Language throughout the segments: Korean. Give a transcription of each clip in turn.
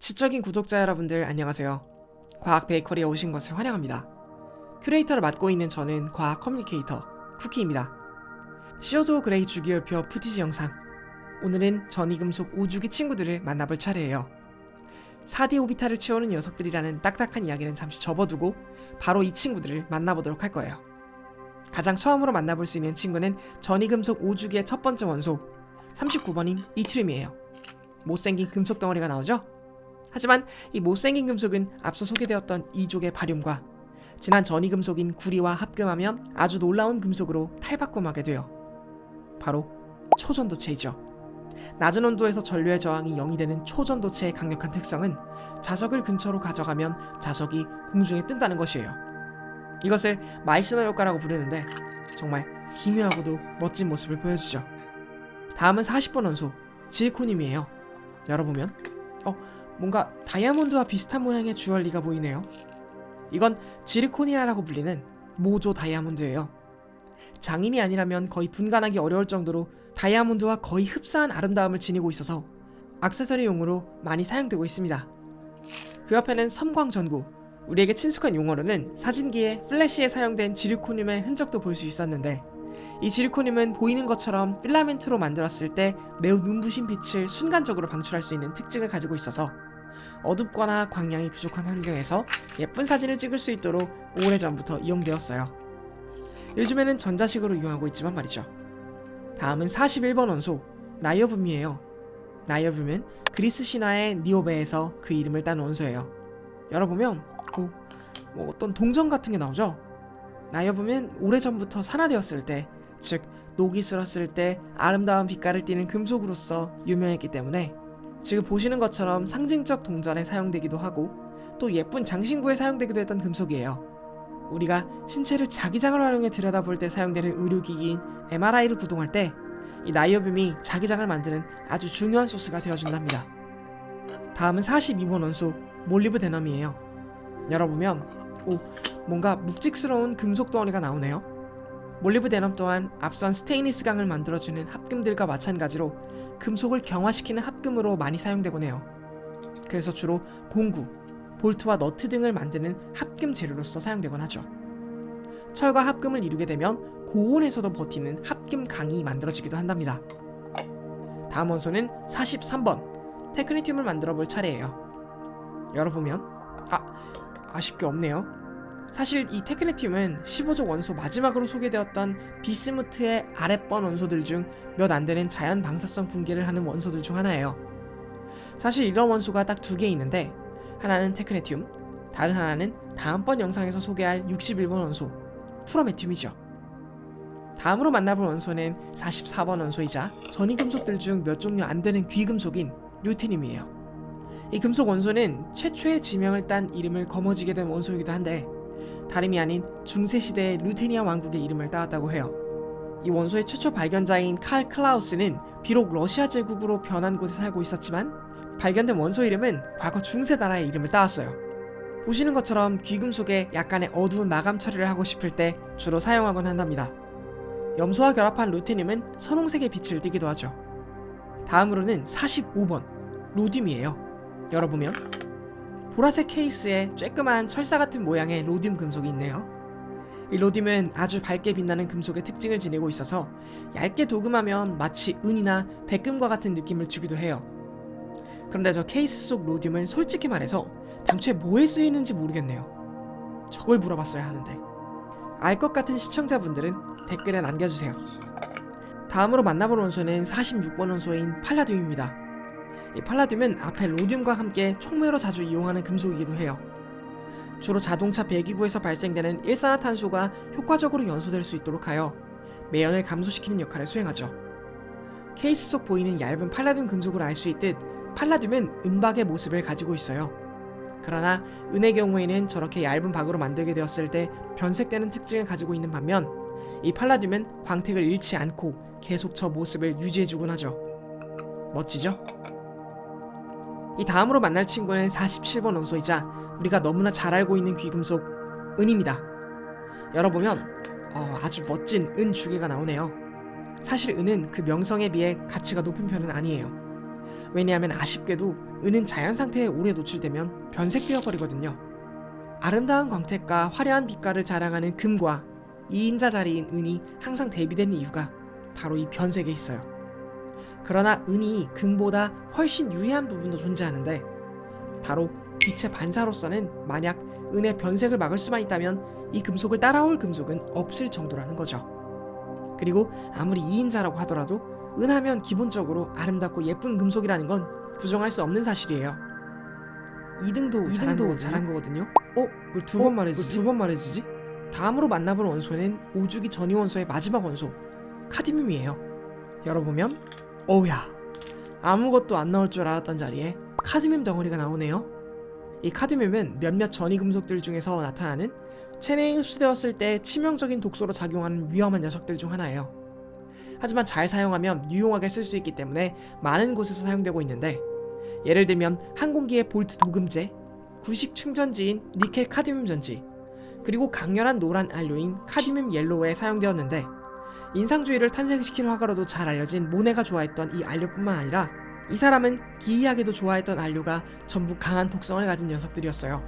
지적인 구독자 여러분들 안녕하세요. 과학 베이커리에 오신 것을 환영합니다. 큐레이터를 맡고 있는 저는 과학 커뮤니케이터 쿠키입니다. CO2 그레이 주기율표 푸티지 영상. 오늘은 전이금속 5주기 친구들을 만나볼 차례예요. 4D 오비탈을 채우는 녀석들이라는 딱딱한 이야기는 잠시 접어두고 바로 이 친구들을 만나보도록 할 거예요. 가장 처음으로 만나볼 수 있는 친구는 전이금속 5주기의 첫 번째 원소 39번인 이트륨이에요. 못생긴 금속 덩어리가 나오죠? 하지만 이 못생긴 금속은 앞서 소개되었던 이족의 바륨과 진한 전이금속인 구리와 합금하면 아주 놀라운 금속으로 탈바꿈하게 돼요. 바로 초전도체이죠. 낮은 온도에서 전류의 저항이 0이 되는 초전도체의 강력한 특성은 자석을 근처로 가져가면 자석이 공중에 뜬다는 것이에요. 이것을 마이스너 효과라고 부르는데 정말 기묘하고도 멋진 모습을 보여주죠. 다음은 40번 원소 지르코늄이에요. 열어보면 뭔가 다이아몬드와 비슷한 모양의 주얼리가 보이네요. 이건 지르코니아라고 불리는 모조 다이아몬드예요. 장인이 아니라면 거의 분간하기 어려울 정도로 다이아몬드와 거의 흡사한 아름다움을 지니고 있어서 액세서리용으로 많이 사용되고 있습니다. 그 옆에는 섬광전구, 우리에게 친숙한 용어로는 사진기에 플래시에 사용된 지르코늄의 흔적도 볼 수 있었는데, 이 지르코늄은 보이는 것처럼 필라멘트로 만들었을 때 매우 눈부신 빛을 순간적으로 방출할 수 있는 특징을 가지고 있어서 어둡거나 광량이 부족한 환경에서 예쁜 사진을 찍을 수 있도록 오래전부터 이용되었어요. 요즘에는 전자식으로 이용하고 있지만 말이죠. 다음은 41번 원소 나이오뷸이에요. 나이오뷸은 그리스 신화의 니오베에서 그 이름을 딴 원소예요. 열어보면 어떤 동전 같은 게 나오죠? 나이오뷸은 오래전부터 산화되었을 때, 즉 녹이 슬었을 때 아름다운 빛깔을 띠는 금속으로서 유명했기 때문에 지금 보시는 것처럼 상징적 동전에 사용되기도 하고 또 예쁜 장신구에 사용되기도 했던 금속이에요. 우리가 신체를 자기장을 활용해 들여다볼 때 사용되는 의료기기인 MRI를 구동할 때 이 나이오뷸이 자기장을 만드는 아주 중요한 소스가 되어준답니다. 다음은 42번 원소 몰리브데넘이에요. 열어보면 뭔가 묵직스러운 금속 덩어리가 나오네요. 몰리브데넘 또한 앞선 스테인리스 강을 만들어주는 합금들과 마찬가지로 금속을 경화시키는 합금으로 많이 사용되곤 해요. 그래서 주로 공구, 볼트와 너트 등을 만드는 합금 재료로서 사용되곤 하죠. 철과 합금을 이루게 되면 고온에서도 버티는 합금 강이 만들어지기도 한답니다. 다음 원소는 43번 테크니튬을 만들어 볼 차례예요. 열어보면 아쉽게 없네요. 사실 이 테크니튬은 15족 원소 마지막으로 소개되었던 비스무트의 아랫번 원소들 중 몇 안 되는 자연 방사성 붕괴를 하는 원소들 중 하나예요. 사실 이런 원소가 딱 두 개 있는데, 하나는 테크네튬, 다른 하나는 다음번 영상에서 소개할 61번 원소 프로메튬이죠. 다음으로 만나볼 원소는 44번 원소이자 전이금속들 중 몇 종류 안 되는 귀금속인 루테늄이에요. 이 금속 원소는 최초의 지명을 딴 이름을 거머쥐게 된 원소이기도 한데, 다름이 아닌 중세시대의 루테니아 왕국의 이름을 따왔다고 해요. 이 원소의 최초 발견자인 칼 클라우스는 비록 러시아 제국으로 변한 곳에 살고 있었지만 발견된 원소 이름은 과거 중세 나라의 이름을 따왔어요. 보시는 것처럼 귀금속에 약간의 어두운 마감 처리를 하고 싶을 때 주로 사용하곤 한답니다. 염소와 결합한 루테늄은 선홍색의 빛을 띠기도 하죠. 다음으로는 45번 로듐이에요. 열어보면 보라색 케이스에 쬐끄만 철사 같은 모양의 로듐 금속이 있네요. 이 로듐은 아주 밝게 빛나는 금속의 특징을 지니고 있어서 얇게 도금하면 마치 은이나 백금과 같은 느낌을 주기도 해요. 그런데 저 케이스 속 로듐은 솔직히 말해서 당초에 뭐에 쓰이는지 모르겠네요. 저걸 물어봤어야 하는데. 알 것 같은 시청자분들은 댓글에 남겨주세요. 다음으로 만나볼 원소는 46번 원소인 팔라듐입니다. 이 팔라듐은 앞에 로듐과 함께 촉매로 자주 이용하는 금속이기도 해요. 주로 자동차 배기구에서 발생되는 일산화탄소가 효과적으로 연소될 수 있도록 하여 매연을 감소시키는 역할을 수행하죠. 케이스 속 보이는 얇은 팔라듐 금속으로 알 수 있듯 팔라듐은 은박의 모습을 가지고 있어요. 그러나 은의 경우에는 저렇게 얇은 박으로 만들게 되었을 때 변색되는 특징을 가지고 있는 반면 이 팔라듐은 광택을 잃지 않고 계속 저 모습을 유지해주곤 하죠. 멋지죠? 이 다음으로 만날 친구는 47번 원소이자 우리가 너무나 잘 알고 있는 귀금속 은입니다. 열어보면 아주 멋진 은 주개가 나오네요. 사실 은은 그 명성에 비해 가치가 높은 편은 아니에요. 왜냐하면 아쉽게도 은은 자연 상태에 오래 노출되면 변색되어 버리거든요. 아름다운 광택과 화려한 빛깔을 자랑하는 금과 2인자 자리인 은이 항상 대비된 이유가 바로 이 변색에 있어요. 그러나 은이 금보다 훨씬 유해한 부분도 존재하는데 바로 빛의 반사로서는 만약 은의 변색을 막을 수만 있다면 이 금속을 따라올 금속은 없을 정도라는 거죠. 그리고 아무리 2인자라고 하더라도 은하면 기본적으로 아름답고 예쁜 금속이라는 건 부정할 수 없는 사실이에요. 2등도 잘한 거거든요. 왜 두 번 말해주지? 다음으로 만나볼 원소는 5주기 전이 원소의 마지막 원소 카드뮴이에요. 열어보면 어우야, 아무것도 안 나올 줄 알았던 자리에 카드뮴 덩어리가 나오네요. 이 카드뮴은 몇몇 전이 금속들 중에서 나타나는 체내에 흡수되었을 때 치명적인 독소로 작용하는 위험한 녀석들 중 하나예요. 하지만 잘 사용하면 유용하게 쓸 수 있기 때문에 많은 곳에서 사용되고 있는데, 예를 들면 항공기의 볼트 도금제, 구식 충전지인 니켈 카드뮴 전지, 그리고 강렬한 노란 안료인 카드뮴 옐로우에 사용되었는데, 인상주의를 탄생시킨 화가로도 잘 알려진 모네가 좋아했던 이 안료뿐만 아니라 이 사람은 기이하게도 좋아했던 안료가 전부 강한 독성을 가진 녀석들이었어요.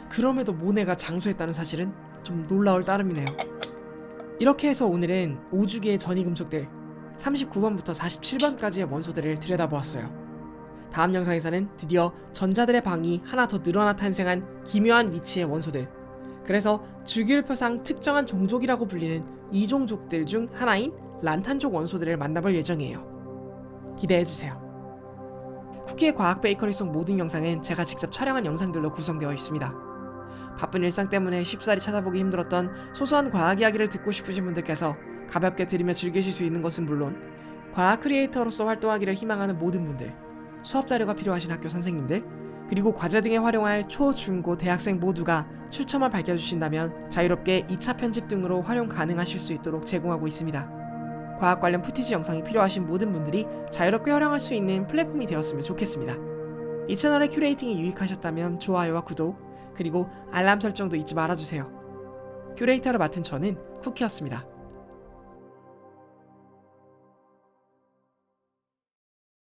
그럼에도 모네가 장수했다는 사실은 좀 놀라울 따름이네요. 이렇게 해서 오늘은 5주기의 전이금속들 39번부터 47번까지의 원소들을 들여다보았어요. 다음 영상에서는 드디어 전자들의 방이 하나 더 늘어나 탄생한 기묘한 위치의 원소들, 그래서 주기율표상 특정한 종족이라고 불리는 이종족들 중 하나인 란탄족 원소들을 만나볼 예정이에요. 기대해주세요. 쿠키의 과학 베이커리 속 모든 영상은 제가 직접 촬영한 영상들로 구성되어 있습니다. 바쁜 일상 때문에 쉽사리 찾아보기 힘들었던 소소한 과학 이야기를 듣고 싶으신 분들께서 가볍게 들으며 즐기실 수 있는 것은 물론 과학 크리에이터로서 활동하기를 희망하는 모든 분들, 수업 자료가 필요하신 학교 선생님들, 그리고 과제 등에 활용할 초, 중, 고 대학생 모두가 출처만 밝혀주신다면 자유롭게 2차 편집 등으로 활용 가능하실 수 있도록 제공하고 있습니다. 과학 관련 푸티지 영상이 필요하신 모든 분들이 자유롭게 활용할 수 있는 플랫폼이 되었으면 좋겠습니다. 이 채널의 큐레이팅이 유익하셨다면 좋아요와 구독, 그리고 알람 설정도 잊지 말아주세요. 큐레이터를 맡은 저는 쿠키였습니다.